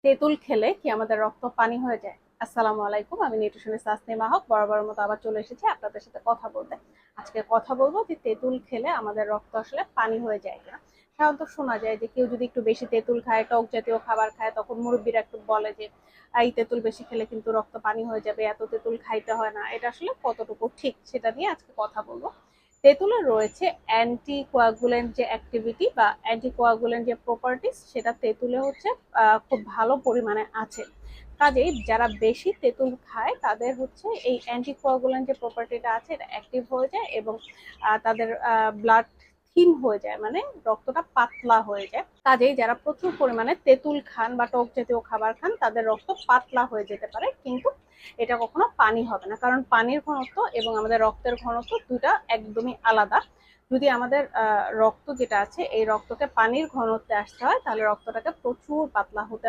তেঁতুল খেলে কি আমাদের রক্ত পানি হয়ে যায়? আসসালামু আলাইকুম, আমি নিউট্রিশনিস্ট তাসনিমা হক বরাবরের মতো আবার চলে এসেছি আপনাদের সাথে কথা বলতে। আজকে কথা বলবো যে তেঁতুল খেলে আমাদের রক্ত আসলে পানি হয়ে যায় কিনা। সাধারণত শোনা যায় যে কেউ যদি একটু বেশি তেঁতুল খায়, টক জাতীয় খাবার খায়, তখন মুরব্বীরা একটু বলে যে এই তেঁতুল বেশি খেলে কিন্তু রক্ত পানি হয়ে যাবে, এত তেঁতুল খাইতে হয় না। এটা আসলে কতটুকু ঠিক সেটা নিয়ে আজকে কথা বলবো। তেঁতুলে রয়েছে অ্যান্টি কোয়াগুলেন্ট যে অ্যাক্টিভিটি বা অ্যান্টি কোয়াগুলেন্ট যে প্রপার্টিস, সেটা তেঁতুলে হচ্ছে খুব ভালো পরিমাণে আছে। কাজেই যারা বেশি তেঁতুল খায় তাদের হচ্ছে এই অ্যান্টি কোয়াগুলেন্ট যে প্রপার্টিটা আছে এটা অ্যাক্টিভ হয়ে যায় এবং তাদের ব্লাড থিন হয়ে যায়, মানে রক্তটা পাতলা হয়ে যায়। কাজেই যারা প্রচুর পরিমাণে তেঁতুল খান বা টক জাতীয় খাবার খান তাদের রক্ত পাতলা হয়ে যেতে পারে, কিন্তু এটা কখনো পানি হবে না, কারণ পানির ঘনত্ব এবং আমাদের রক্তের ঘনত্ব দুটা একদমই আলাদা। যদি আমাদের রক্ত যেটা আছে এই রক্তকে পানির ঘনত্বে আসতে হয় তাহলে রক্তটাকে প্রচুর পাতলা হতে